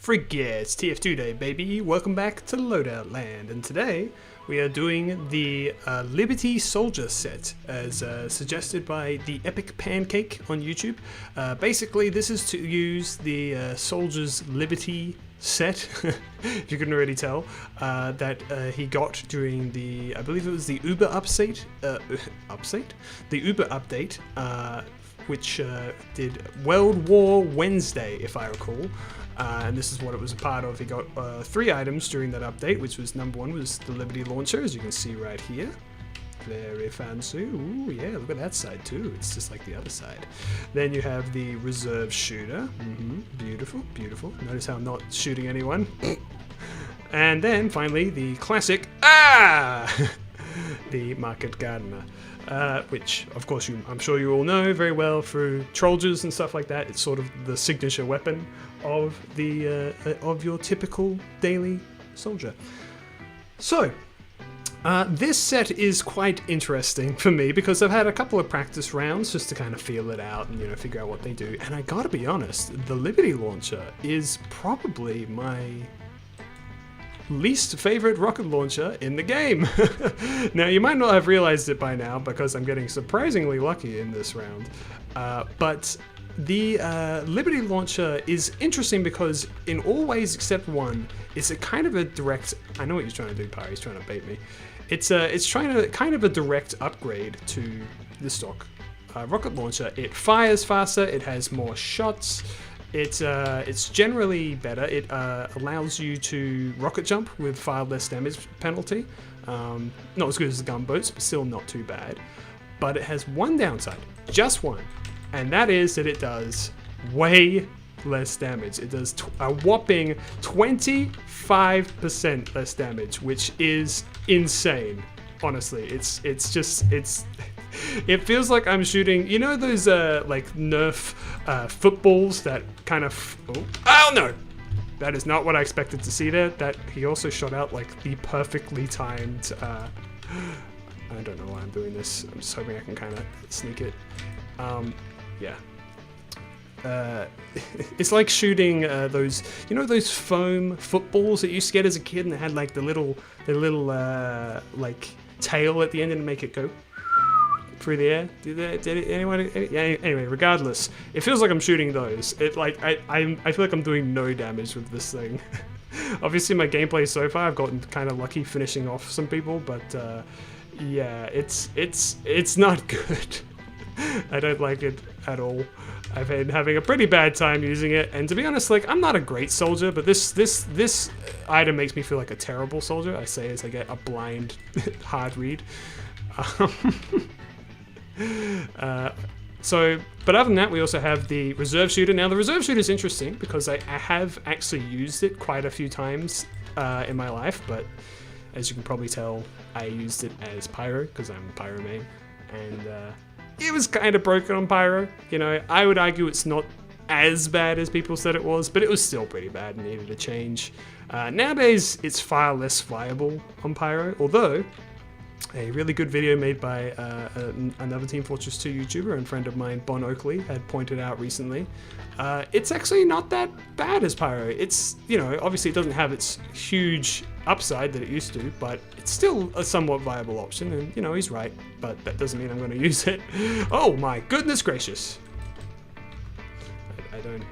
Frig, yeah, it's TF2 day, baby. Welcome back to Loadout Land, and today we are doing the Liberty Soldier set, as suggested by the Epic Pancake on YouTube. Basically, this is to use the Soldier's Liberty set, if you couldn't already tell, that he got during the, I believe it was the Uber update, the Uber update, which did World War Wednesday, if I recall. And this is what it was a part of. He got 3 items during that update, which was number 1 was the Liberty Launcher, as you can see right here. Very fancy. Ooh, yeah, look at that side too. It's just like the other side. Then you have the Reserve Shooter. Beautiful, beautiful. Notice how I'm not shooting anyone. And then finally the classic, the Market Gardener. Which, of course, I'm sure you all know very well through Trolls and stuff like that. It's sort of the signature weapon of the of your typical daily soldier. So, this set is quite interesting for me because I've had a couple of practice rounds just to kind of feel it out and figure out what they do. And I gotta be honest, the Liberty Launcher is probably my least favorite rocket launcher in the game. Now, you might not have realized it by now because I'm getting surprisingly lucky in this round, but the Liberty Launcher is interesting because in all ways except one, it's a kind of a direct, I know what he's trying to do, Pyre, he's trying to bait me. It's trying to kind of a direct upgrade to the stock rocket launcher. It fires faster, it has more shots, it's generally better. It allows you to rocket jump with far less damage penalty. Not as good as the gunboats, but still not too bad. But it has one downside, just one, and that is that it does way less damage. It does a whopping 25% less damage, which is insane. Honestly, it feels like I'm shooting, those like Nerf footballs that kind of, oh no! That is not what I expected to see there. That he also shot out like the perfectly timed, I don't know why I'm doing this. I'm just hoping I can kind of sneak it. Yeah. It's like shooting those, those foam footballs that you used to get as a kid, and they had like the little like tail at the end and make it go through the air. Anyway, regardless, it feels like I'm shooting those. I feel like I'm doing no damage with this thing. Obviously, my gameplay so far, I've gotten kind of lucky finishing off some people, but yeah, it's not good. I don't like it at all. I've been having a pretty bad time using it, and to be honest, like, I'm not a great soldier, but this item makes me feel like a terrible soldier. I say as I get a blind hard read. But other than that, we also have the Reserve Shooter. Now, the Reserve Shooter is interesting because I have actually used it quite a few times in my life, but as you can probably tell, I used it as Pyro because I'm Pyro main, and it was kind of broken on Pyro. I would argue it's not as bad as people said it was, but it was still pretty bad and needed a change. Nowadays, it's far less viable on Pyro, although a really good video made by another Team Fortress 2 YouTuber and friend of mine, Bon Oakley, had pointed out recently. It's actually not that bad as Pyro. It's, obviously it doesn't have its huge upside that it used to, but it's still a somewhat viable option, and, he's right, but that doesn't mean I'm going to use it. Oh my goodness gracious. I don't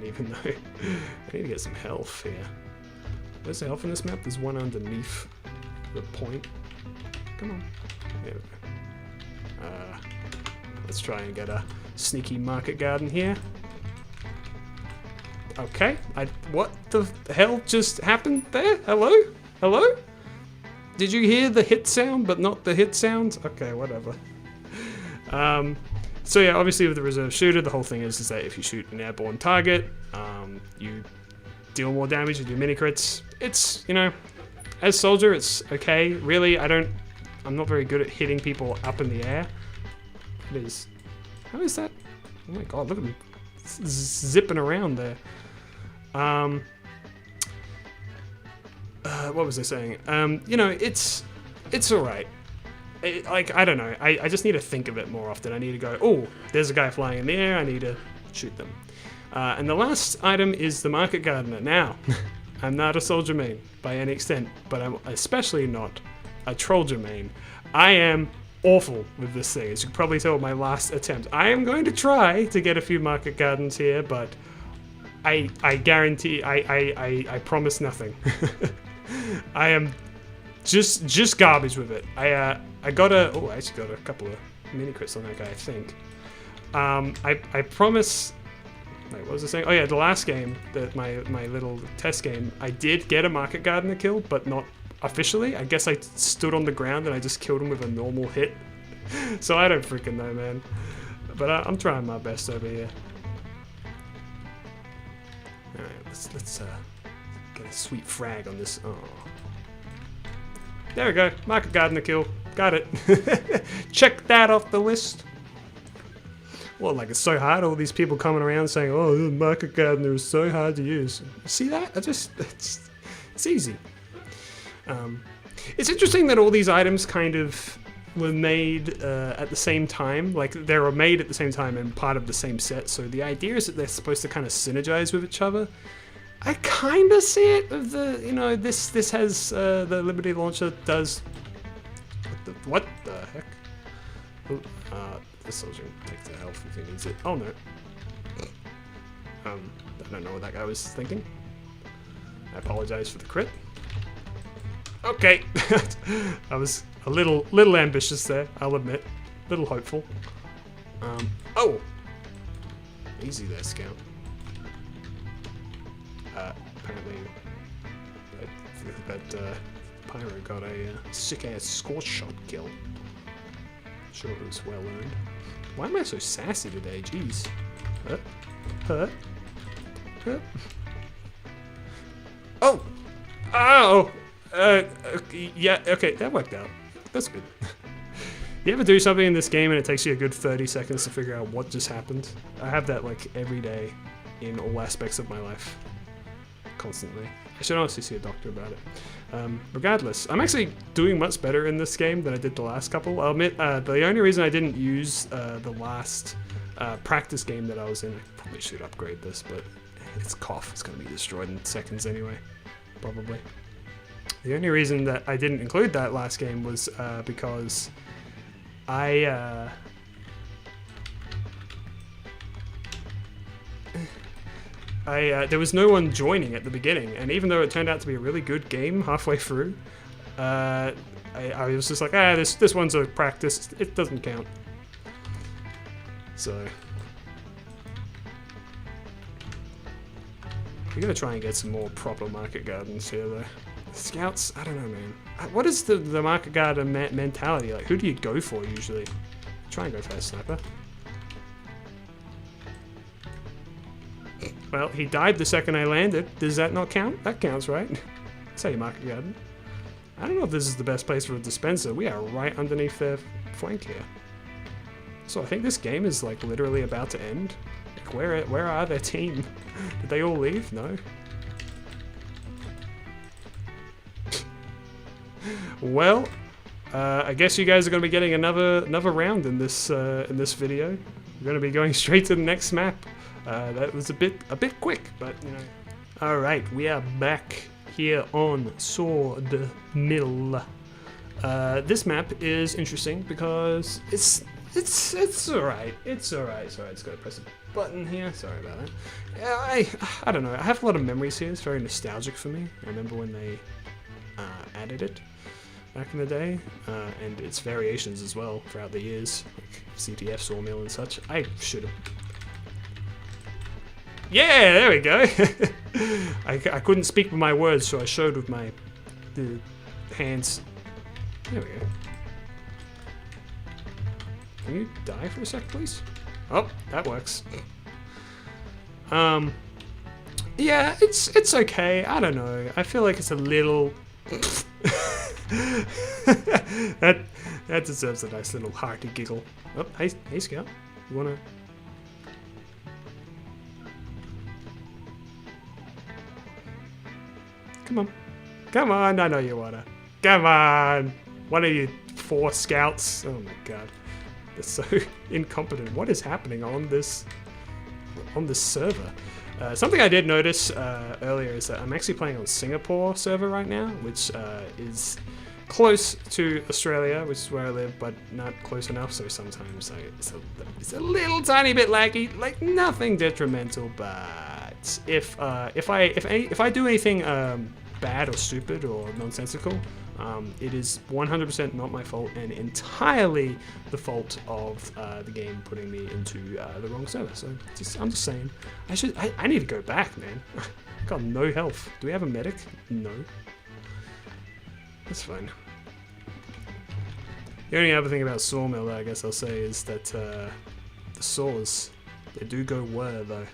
even know. I need to get some health here. Where's the health in this map? There's one underneath the point. Come on. There we go. Let's try and get a sneaky market garden here. Okay. What the hell just happened there? Hello? Hello? Did you hear the hit sound but not the hit sound? Okay, whatever. So yeah, obviously with the Reserve Shooter, the whole thing is that if you shoot an airborne target, you deal more damage with your mini crits. It's, as Soldier, it's okay. Really, I'm not very good at hitting people up in the air. It is. How is that? Oh my god, look at him zipping around there. What was I saying? It's alright. I don't know. I just need to think of it more often. I need to go, oh, there's a guy flying in the air, I need to shoot them. And the last item is the Market Gardener. Now, I'm not a soldier main by any extent, but I'm especially not a trolldier main. I am awful with this thing, as you can probably tell with my last attempt. I am going to try to get a few Market Gardens here, but I guarantee, I promise nothing. I am just garbage with it. I actually got a couple of mini crits on that guy, I think. I promise. Wait, what was I saying? Oh yeah, the last game, my little test game, I did get a Market Gardener kill, but not officially. I guess I stood on the ground and I just killed him with a normal hit. So I don't freaking know, man. But I'm trying my best over here. All right, let's get a sweet frag on this. Oh. There we go, Market Gardener kill. Got it. Check that off the list. Well, like, it's so hard, all these people coming around saying, oh, the Market Gardener is so hard to use. See that? It's easy. It's interesting that all these items kind of were made at the same time. Like, they were made at the same time and part of the same set, so the idea is that they're supposed to kind of synergize with each other. I kind of see it with the, you know, this has, the Liberty Launcher does... What the heck? Ooh, this soldier can take the health if he needs it. Oh no. I don't know what that guy was thinking. I apologize for the crit. Okay. I was a little ambitious there, I'll admit. A little hopeful. Oh! Easy there, Scout. Apparently that Pyro got a sick-ass scorch shot kill. Sure it was well earned. Why am I so sassy today? Jeez. Huh? Oh! Oh! Yeah, okay, that worked out. That's good. You ever do something in this game and it takes you a good 30 seconds to figure out what just happened? I have that like every day in all aspects of my life. Constantly. I should honestly see a doctor about it. Regardless, I'm actually doing much better in this game than I did the last couple. I'll admit, the only reason I didn't use the last practice game that I was in, I probably should upgrade this, but it's cough. It's going to be destroyed in seconds anyway, probably. The only reason that I didn't include that last game was because there was no one joining at the beginning, and even though it turned out to be a really good game halfway through, I was just like, this one's a practice, it doesn't count. So we gotta try and get some more proper Market Gardens here, though. Scouts, I don't know, man. What is the Market Garden mentality? Like, who do you go for usually? Try and go for that sniper. Well, he died the second I landed. Does that not count? That counts, right? That's how you Market Garden. I don't know if this is the best place for a dispenser. We are right underneath their flank here. So I think this game is like literally about to end. Like, where are their team? Did they all leave? No. Well, I guess you guys are going to be getting another round in this video. We're going to be going straight to the next map. That was a bit quick, but you know. All right, we are back here on Sword Mill. This map is interesting because it's alright. It's alright. Sorry, I just got to press a button here. Sorry about that. I don't know. I have a lot of memories here. It's very nostalgic for me. I remember when they added it back in the day, and its variations as well throughout the years, like CTF, Sawmill, and such. I should have. Yeah, there we go. I couldn't speak with my words, so I showed with the hands. There we go. Can you die for a sec, please? Oh, that works. Yeah, it's okay. I don't know. I feel like it's a little. that deserves a nice little hearty giggle. Oh, hey Scout, you wanna? Come on! I know you wanna. Come on! One of you 4 scouts. Oh my god, they're so incompetent. What is happening on this on this server. Something I did notice earlier is that I'm actually playing on Singapore server right now, which is close to Australia, which is where I live, but not close enough. So sometimes it's a little tiny bit laggy, like nothing detrimental. But if I do anything bad or stupid or nonsensical, it is 100% not my fault and entirely the fault of the game putting me into the wrong server. So I'm just saying, I need to go back, man. I've got no health. Do we have a medic? No. That's fine. The only other thing about Sawmill that I guess I'll say is that the saws, they do go whir though.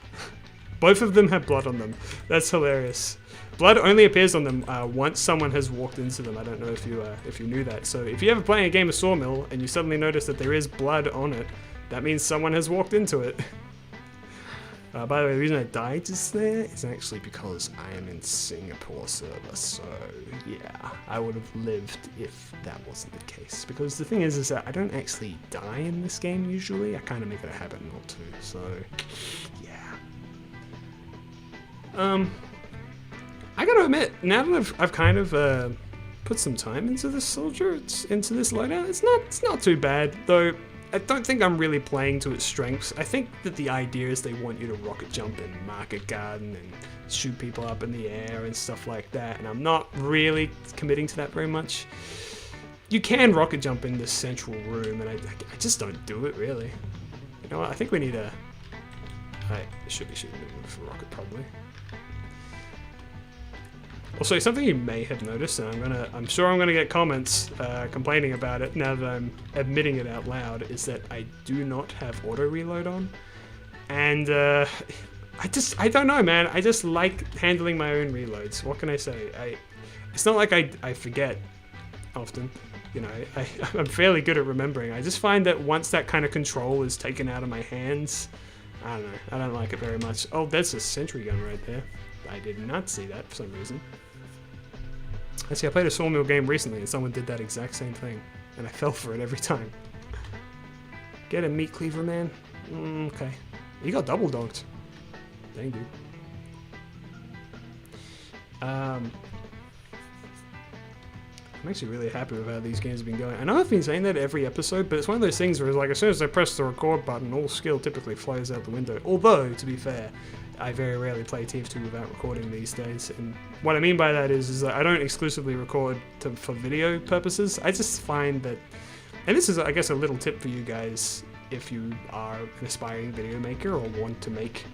Both of them have blood on them. That's hilarious. Blood only appears on them once someone has walked into them. I don't know if you knew that. So if you're ever playing a game of Sawmill and you suddenly notice that there is blood on it, that means someone has walked into it. By the way, the reason I died just there is actually because I am in Singapore server. So yeah, I would have lived if that wasn't the case. Because the thing is that I don't actually die in this game usually. I kind of make it a habit not to. So yeah. I gotta admit, now that I've kind of put some time into this soldier, into this loadout, it's not too bad. Though I don't think I'm really playing to its strengths. I think that the idea is they want you to rocket jump in Market Garden and shoot people up in the air and stuff like that, and I'm not really committing to that very much. You can rocket jump in this central room, and I just don't do it really. You know what? I think we need a. I should be shooting it with a rocket probably. Also, something you may have noticed, and I'm sure I'm gonna get comments complaining about it now that I'm admitting it out loud, is that I do not have auto reload on, and I don't know, man. I just like handling my own reloads. What can I say? It's not like I forget often. You know, I'm fairly good at remembering. I just find that once that kind of control is taken out of my hands, I don't know. I don't like it very much. Oh, that's a sentry gun right there. I did not see that for some reason. Actually, I played a Sawmill game recently and someone did that exact same thing. And I fell for it every time. Get a meat cleaver, man. Okay. You got double donked. Dang, dude. I'm actually really happy with how these games have been going. I know I've been saying that every episode, but it's one of those things where it's like as soon as I press the record button, all skill typically flies out the window. Although, to be fair, I very rarely play TF2 without recording these days. And what I mean by that is that I don't exclusively record for video purposes. I just find that, and this is, I guess, a little tip for you guys if you are an aspiring video maker or want to make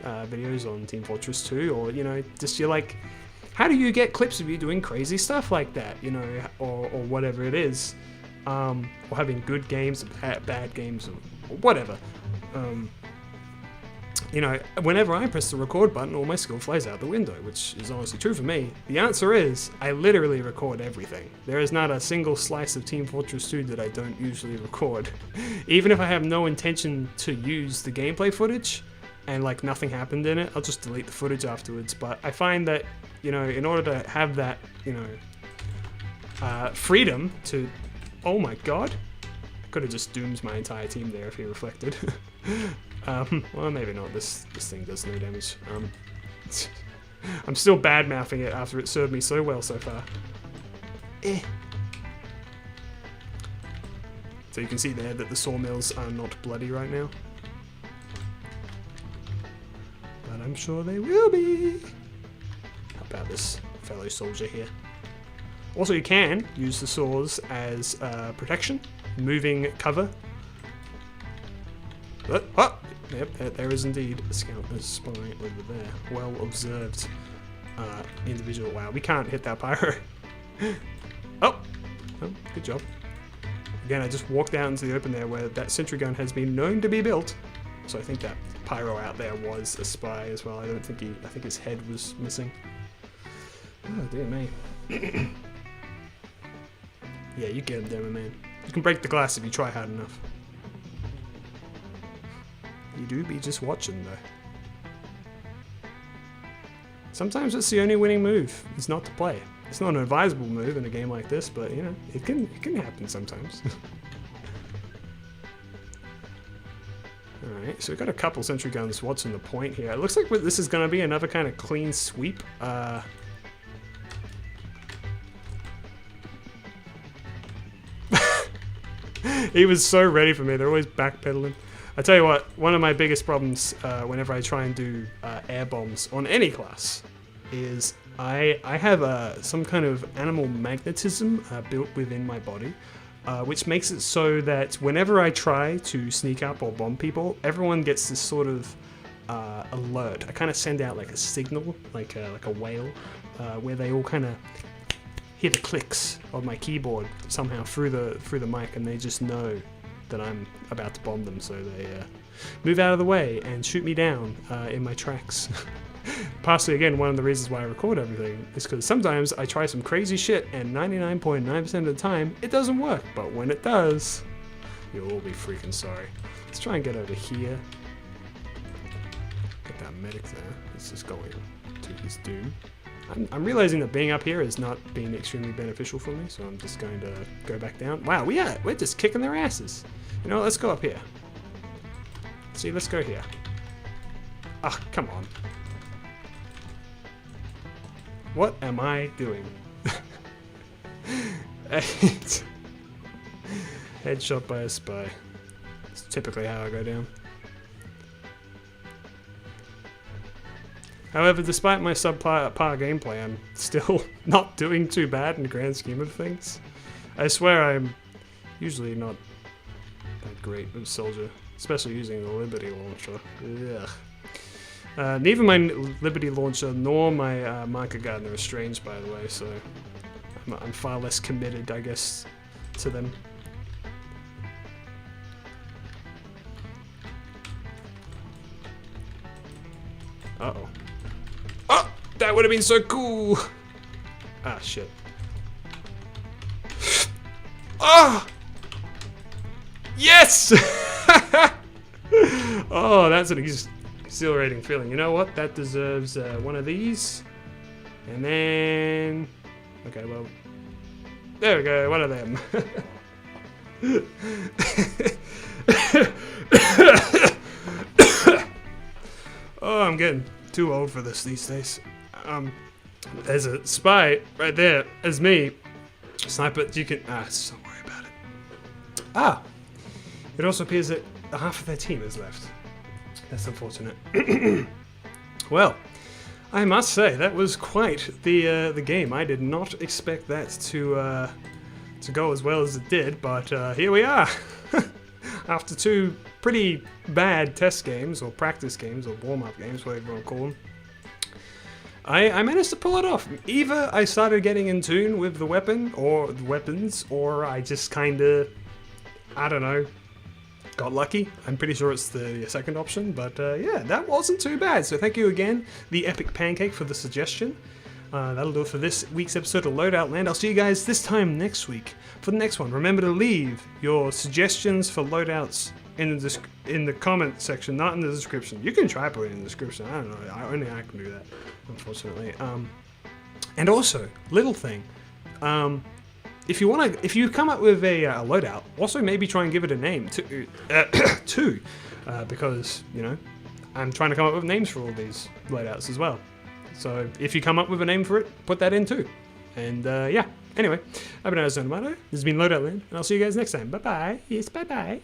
videos on Team Fortress 2, or, you know, just you're like, how do you get clips of you doing crazy stuff like that, you know, or whatever it is, or having good games, bad games, or whatever. You know, whenever I press the record button, all my skill flies out the window, which is honestly true for me. The answer is, I literally record everything. There is not a single slice of Team Fortress 2 that I don't usually record. Even if I have no intention to use the gameplay footage, and like nothing happened in it, I'll just delete the footage afterwards. But I find that, you know, in order to have that, you know, freedom to, oh my god, I could have just doomed my entire team there if he reflected. Well, maybe not. This thing does no damage. I'm still bad-mouthing it after it served me so well so far. So you can see there that the sawmills are not bloody right now. But I'm sure they will be. How about this fellow soldier here? Also, you can use the saws as protection, moving cover. Oh, yep, there is indeed a scout, a spy over there. Well observed individual. Wow, we can't hit that pyro. Oh, good job. Again, I just walked out into the open there where that sentry gun has been known to be built. So I think that pyro out there was a spy as well. I think his head was missing. Oh dear me. Yeah, you get him, Demo Man. You can break the glass if you try hard enough. You do be just watching though. Sometimes it's the only winning move, is not to play. It's not an advisable move in a game like this, but you know, it can happen sometimes. Alright, so we've got a couple sentry guns. What's in the point here? It looks like this is going to be another kind of clean sweep. He was so ready for me. They're always backpedaling. I tell you what, one of my biggest problems whenever I try and do air bombs on any class is I have some kind of animal magnetism built within my body, which makes it so that whenever I try to sneak up or bomb people, everyone gets this sort of alert. I kind of send out like a signal, like a whale, where they all kind of hear the clicks of my keyboard somehow through the mic, and they just know that I'm about to bomb them, so they move out of the way and shoot me down in my tracks. Partially, again, one of the reasons why I record everything is because sometimes I try some crazy shit and 99.9% of the time it doesn't work, but when it does, you'll all be freaking sorry. Let's try and get over here. Get that medic there. Let's just go to his doom. I'm realizing that being up here has not been extremely beneficial for me, so I'm just going to go back down. Wow, we're just kicking their asses. You know what, let's go up here. See, let's go here. Ah, come on. What am I doing? Headshot by a spy. It's typically how I go down. However, despite my subpar gameplay, I'm still not doing too bad in the grand scheme of things. I swear I'm usually not that great of a soldier, especially using the Liberty launcher. Ugh. Neither my Liberty launcher nor my Marker Gardener are strange, by the way, so I'm far less committed, I guess, to them. Uh-oh. Oh! That would have been so cool! Ah, shit. Ah! Yes! Oh, that's an exhilarating feeling. You know what? That deserves one of these. And then... Okay, well... There we go, one of them. Oh, I'm getting too old for this these days. There's a spy right there. As me. Sniper, you can... don't worry about it. Ah! It also appears that half of their team is left. That's unfortunate. Well, I must say, that was quite the game. I did not expect that to go as well as it did, but here we are. After two pretty bad test games, or practice games, or warm-up games, whatever you want to call them, I managed to pull it off. Either I started getting in tune with the weapon, or the weapons, or I just kinda, I don't know, got lucky. I'm pretty sure it's the second option, but yeah, that wasn't too bad. So thank you again, the Epic Pancake, for the suggestion. That'll do it for this week's episode of Loadout Land. I'll see you guys this time next week for the next one. Remember to leave your suggestions for loadouts in the comment section, not in the description. You can try putting it in the description. I don't know. Only I can do that, unfortunately. And also, little thing. If you come up with a loadout, also maybe try and give it a name too, because you know I'm trying to come up with names for all these loadouts as well. So if you come up with a name for it, put that in too. And yeah. Anyway, I've been Ihasnotomato. This has been Loadout Land, and I'll see you guys next time. Bye bye. Yes, bye bye.